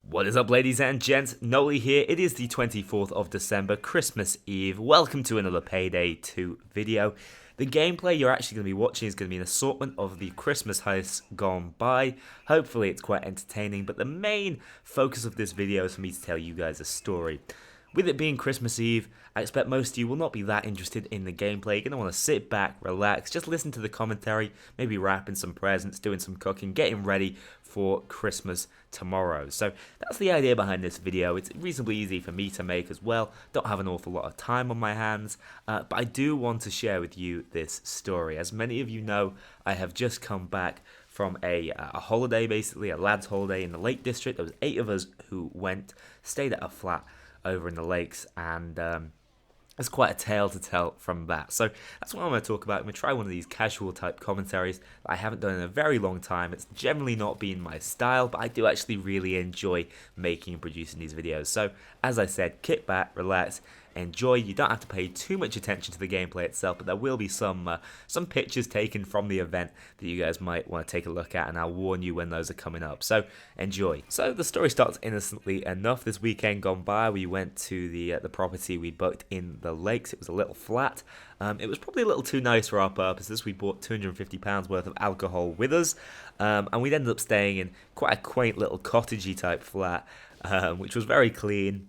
What is up, ladies and gents? Noli here. It is the 24th of December, Christmas Eve. Welcome to another Payday 2 video. The gameplay you're actually going to be watching is going to be an assortment of the Christmas heists gone by. Hopefully it's quite entertaining, but the main focus of this video is for me to tell you guys a story. With it being Christmas Eve, I expect most of you will not be that interested in the gameplay. You're going to want to sit back, relax, just listen to the commentary, maybe wrapping some presents, doing some cooking, getting ready for Christmas tomorrow. So that's the idea behind this video. It's reasonably easy for me to make as well. Don't have an awful lot of time on my hands, but I do want to share with you this story. As many of you know, I have just come back from a holiday, basically, a lad's holiday in the Lake District. There was 8 of us who went, stayed at a flat over in the lakes, and there's quite a tale to tell from that. So that's what I'm going to talk about. I'm going to try one of these casual type commentaries that I haven't done in a very long time. It's generally not been my style, but I do actually really enjoy making and producing these videos. So as I said, kick back, relax, enjoy. You don't have to pay too much attention to the gameplay itself, but there will be some pictures taken from the event that you guys might want to take a look at, and I'll warn you when those are coming up. So enjoy. So the story starts innocently enough. This weekend gone by, we went to the property we booked in the lakes. It was a little flat. It was probably a little too nice for our purposes. We bought £250 worth of alcohol with us, and we'd ended up staying in quite a quaint little cottagey type flat, which was very clean.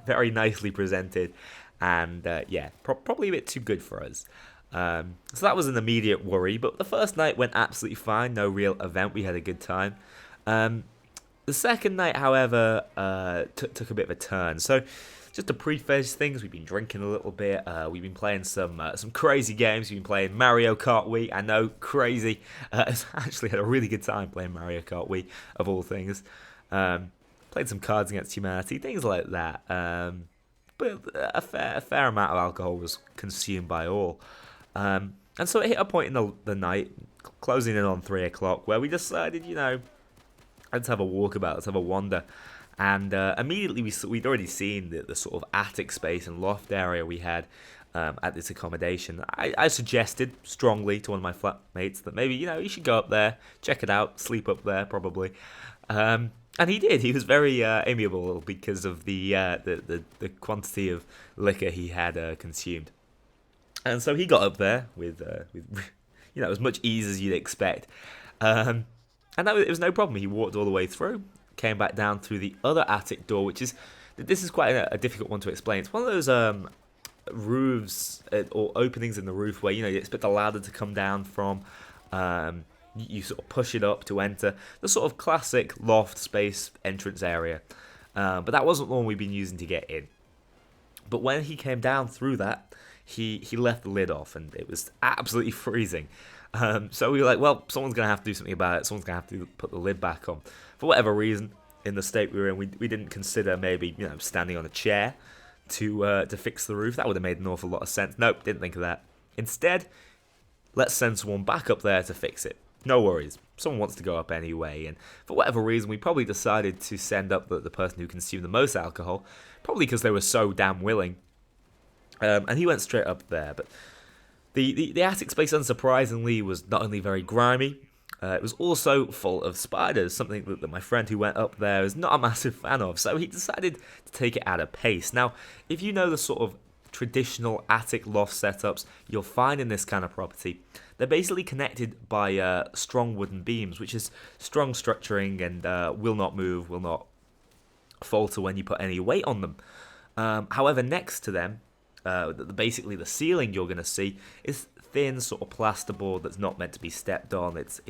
Very nicely presented, and yeah, probably a bit too good for us. So that was an immediate worry, but the first night went absolutely fine. No real event. We had a good time. The second night, however, took a bit of a turn. So just to preface things, we've been drinking a little bit. We've been playing some crazy games. We've been playing Mario Kart Wii. I know, crazy. Actually had a really good time playing Mario Kart Wii, of all things. Played some Cards Against Humanity, things like that. But a fair amount of alcohol was consumed by all. And so it hit a point in the night, closing in on 3 o'clock, where we decided, let's have a walkabout, let's have a wander. And immediately we'd already seen the sort of attic space and loft area we had at this accommodation. I suggested strongly to one of my flatmates that maybe, you should go up there, check it out, sleep up there probably. And he did. He was very amiable because of the quantity of liquor he had consumed. And so he got up there with as much ease as you'd expect. And it was no problem. He walked all the way through, came back down through the other attic door, this is quite a difficult one to explain. It's one of those roofs or openings in the roof where, you expect the ladder to come down from. You sort of push it up to enter the sort of classic loft space entrance area. But that wasn't the one we'd been using to get in. But when he came down through that, he left the lid off, and it was absolutely freezing. So we were like, well, someone's going to have to do something about it. Someone's going to have to put the lid back on. For whatever reason, in the state we were in, we didn't consider maybe standing on a chair to fix the roof. That would have made an awful lot of sense. Nope, didn't think of that. Instead, let's send someone back up there to fix it. No worries. Someone wants to go up anyway, and for whatever reason, we probably decided to send up the person who consumed the most alcohol, probably because they were so damn willing. And he went straight up there. But the attic space, unsurprisingly, was not only very grimy, it was also full of spiders, something that my friend who went up there is not a massive fan of, so he decided to take it at a pace. Now, if you know the sort of traditional attic loft setups you'll find in this kind of property, they're basically connected by strong wooden beams, which is strong structuring and will not move, will not falter when you put any weight on them. However, next to them, basically the ceiling you're going to see is thin sort of plasterboard that's not meant to be stepped on. It's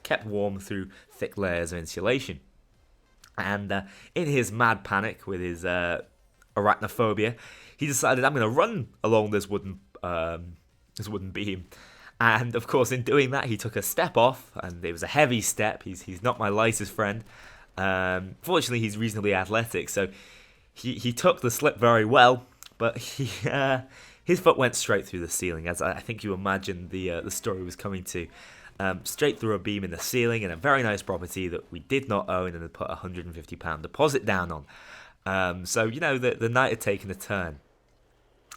kept warm through thick layers of insulation. And in his mad panic with his arachnophobia, he decided, I'm going to run along this wooden beam. And of course, in doing that, he took a step off, and it was a heavy step. He's not my lightest friend. Fortunately, he's reasonably athletic, so he took the slip very well. But his foot went straight through the ceiling, as I think you imagine the story was coming to. Straight through a beam in the ceiling in a very nice property that we did not own and had put a £150 deposit down on. So the night had taken a turn.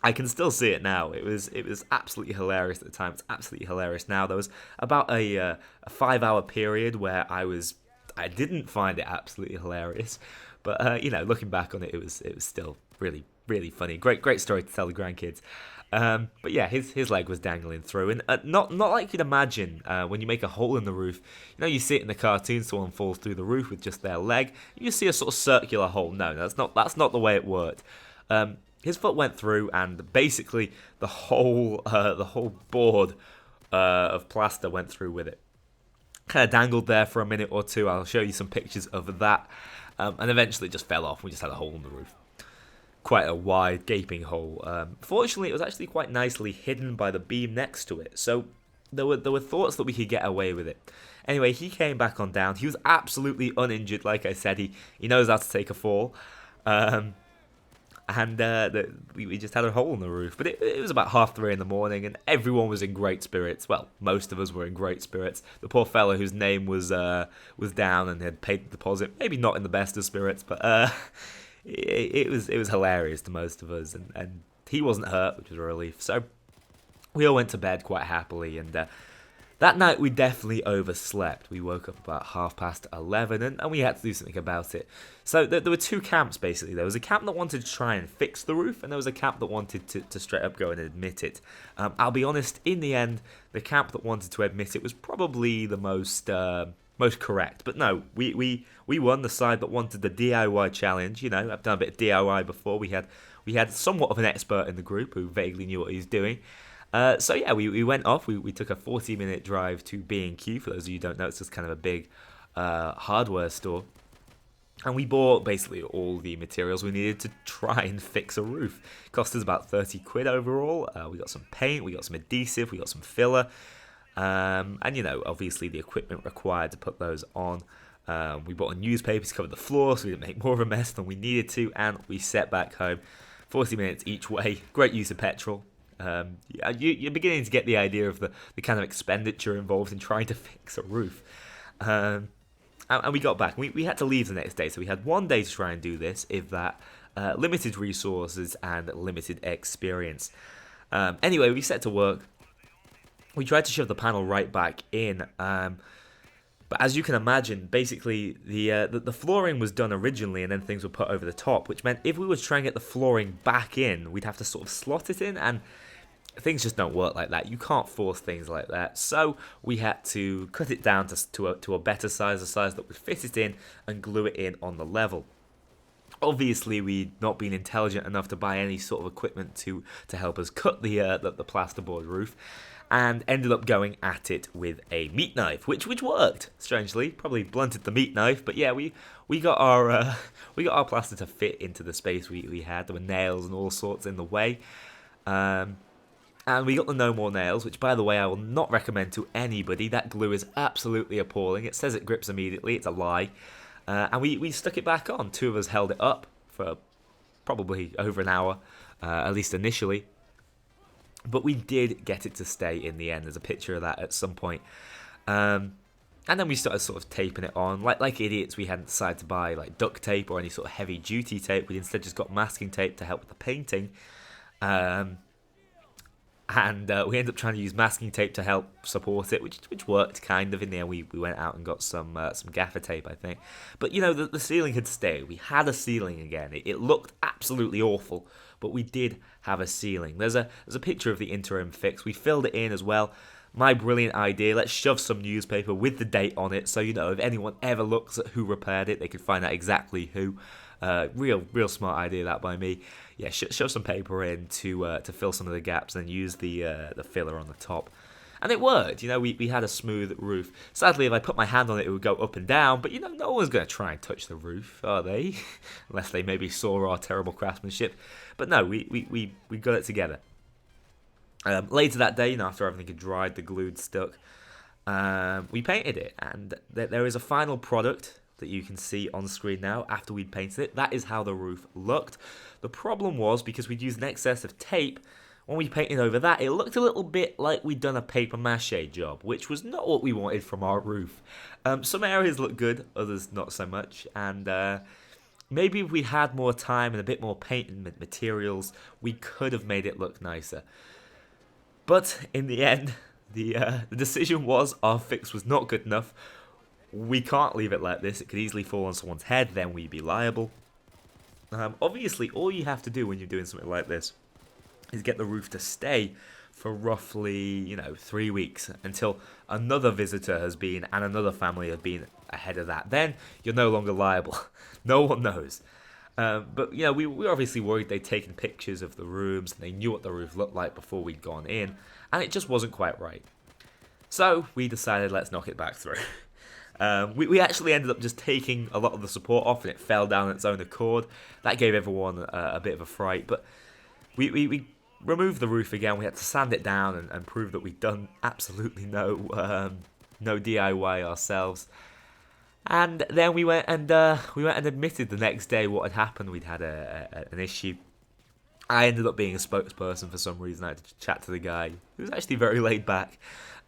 I can still see it now. It was absolutely hilarious at the time. It's absolutely hilarious now. There was about a 5-hour period where I I didn't find it absolutely hilarious, but you know, looking back on it, it was still really really funny. Great story to tell the grandkids. But yeah, his leg was dangling through, and not like you'd imagine when you make a hole in the roof. You know, you see it in the cartoon, someone falls through the roof with just their leg. You just see a sort of circular hole. No, that's not the way it worked. His foot went through, and basically the whole board of plaster went through with it. Kind of dangled there for a minute or two. I'll show you some pictures of that, and eventually it just fell off. We just had a hole in the roof. Quite a wide, gaping hole. Fortunately, it was actually quite nicely hidden by the beam next to it, so there were thoughts that we could get away with it. Anyway, he came back on down. He was absolutely uninjured, like I said. He knows how to take a fall. We just had a hole in the roof. But it was about 3:30 in the morning, and everyone was in great spirits. Well, most of us were in great spirits. The poor fella whose name was down and had paid the deposit, maybe not in the best of spirits, but it was hilarious to most of us, and he wasn't hurt, which was a relief. So we all went to bed quite happily, and that night we definitely overslept. We woke up about 11:30, and we had to do something about it. So there were two camps basically. There was a camp that wanted to try and fix the roof, and there was a camp that wanted to straight up go and admit it. I'll be honest, in the end, the camp that wanted to admit it was probably the most correct. But no, we won, the side that wanted the DIY challenge. You know, I've done a bit of DIY before. We had somewhat of an expert in the group who vaguely knew what he was doing. So yeah, we went off. We took a 40-minute drive to B&Q. For those of you who don't know, it's just kind of a big hardware store. And we bought basically all the materials we needed to try and fix a roof. It cost us about 30 quid overall. We got some paint, we got some adhesive, we got some filler. And you know, obviously the equipment required to put those on. We bought a newspaper to cover the floor so we didn't make more of a mess than we needed to. And we set back home. 40 minutes each way. Great use of petrol. You're beginning to get the idea of the kind of expenditure involved in trying to fix a roof. And we got back. We had to leave the next day, so we had 1 day to try and do this, if that. Limited resources and limited experience. Anyway, we set to work. We tried to shove the panel right back in, but as you can imagine, basically the flooring was done originally, and then things were put over the top, which meant if we were trying to get the flooring back in, we'd have to sort of slot it in, and things just don't work like that. You can't force things like that. So we had to cut it down to a better size, a size that would fit it in, and glue it in on the level. Obviously, we'd not been intelligent enough to buy any sort of equipment to help us cut the plasterboard roof, and ended up going at it with a meat knife, which worked. Strangely, probably blunted the meat knife, but yeah, we got our plaster to fit into the space we had. There were nails and all sorts in the way. And we got the no more nails, which, by the way, I will not recommend to anybody. That glue is absolutely appalling. It says it grips immediately. It's a lie. And we stuck it back on. Two of us held it up for probably over an hour, at least initially. But we did get it to stay in the end. There's a picture of that at some point. And then we started sort of taping it on. Like idiots, we hadn't decided to buy like duct tape or any sort of heavy-duty tape. We instead just got masking tape to help with the painting. And we ended up trying to use masking tape to help support it, which worked kind of. In the end, we went out and got some gaffer tape, I think. But, you know, the ceiling had stayed. We had a ceiling again. It looked absolutely awful, but we did have a ceiling. There's a picture of the interim fix. We filled it in as well. My brilliant idea, let's shove some newspaper with the date on it, so, you know, if anyone ever looks at who repaired it, they could find out exactly who. Real smart idea that by me. Yeah, shove some paper in to fill some of the gaps, and use the filler on the top, and it worked. You know, we had a smooth roof. Sadly, if I put my hand on it, it would go up and down. But you know, no one's going to try and touch the roof, are they? Unless they maybe saw our terrible craftsmanship. But no, we got it together. Later that day, you know, after everything had dried, the glue had stuck. We painted it, and there is a final product that you can see on screen now after we'd painted it. That is how the roof looked. The problem was, because we'd used an excess of tape, when we painted over that, it looked a little bit like we'd done a paper mache job, which was not what we wanted from our roof. Some areas looked good, others not so much, and maybe if we had more time and a bit more paint and materials, we could have made it look nicer. But in the end, the decision was our fix was not good enough. We can't leave it like this. It could easily fall on someone's head, then we'd be liable. Obviously, all you have to do when you're doing something like this is get the roof to stay for roughly, 3 weeks until another visitor has been and another family have been ahead of that. Then you're no longer liable. No one knows. But, we were obviously worried they'd taken pictures of the rooms and they knew what the roof looked like before we'd gone in, and it just wasn't quite right. So we decided, let's knock it back through. We actually ended up just taking a lot of the support off, and it fell down on its own accord. That gave everyone a bit of a fright, but we removed the roof again. We had to sand it down and prove that we'd done absolutely no DIY ourselves. And then we went and admitted the next day what had happened. We'd had an issue. I ended up being a spokesperson for some reason. I had to chat to the guy, who was actually very laid back.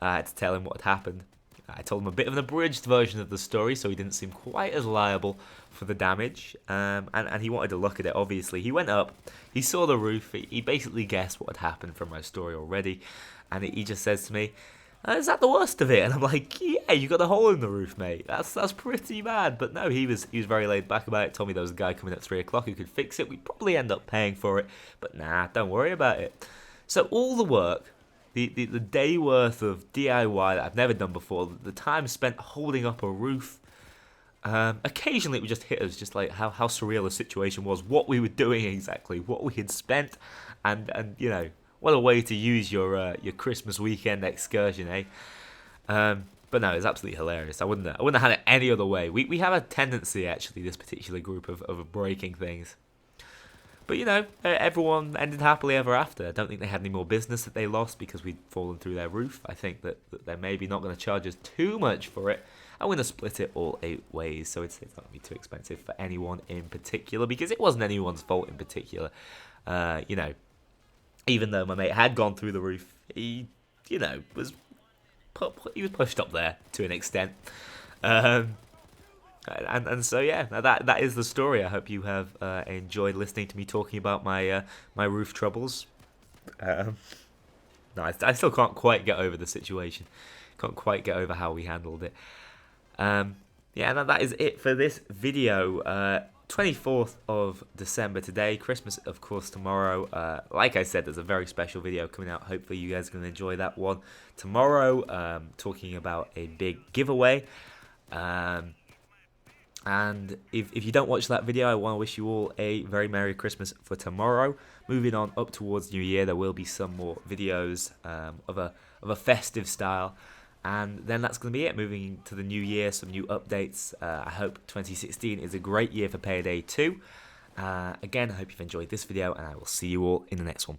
I had to tell him what had happened. I told him a bit of an abridged version of the story, so he didn't seem quite as liable for the damage. And he wanted to look at it, obviously. He went up, he saw the roof, he basically guessed what had happened from my story already. And he just says to me, is that the worst of it? And I'm like, yeah, you got a hole in the roof, mate. That's pretty bad. But no, he was very laid back about it. Told me there was a guy coming at 3 o'clock who could fix it. We'd probably end up paying for it. But nah, don't worry about it. So all the work, the day worth of DIY that I've never done before, the time spent holding up a roof, occasionally it would just hit us, just like how surreal the situation was, what we were doing exactly, what we had spent, and what a way to use your Christmas weekend excursion, eh? But no, it's absolutely hilarious. I wouldn't have had it any other way. We have a tendency, actually, this particular group of breaking things. But everyone ended happily ever after. I don't think they had any more business that they lost because we'd fallen through their roof. I think that they're maybe not going to charge us too much for it. I'm going to split it all 8 ways, so it's not going to be too expensive for anyone in particular, because it wasn't anyone's fault in particular. Even though my mate had gone through the roof, he was pushed up there to an extent. And so yeah, that is the story. I hope you have enjoyed listening to me talking about my roof troubles. No, I still can't quite get over the situation. Can't quite get over how we handled it. That is it for this video. 24th of December today, Christmas of course tomorrow. Like I said, there's a very special video coming out. Hopefully you guys are going to enjoy that one tomorrow, talking about a big giveaway. And if you don't watch that video, I want to wish you all a very Merry Christmas for tomorrow. Moving on up towards New Year, there will be some more videos of a festive style. And then that's going to be it. Moving to the new year, some new updates. I hope 2016 is a great year for Payday 2. Again, I hope you've enjoyed this video, and I will see you all in the next one.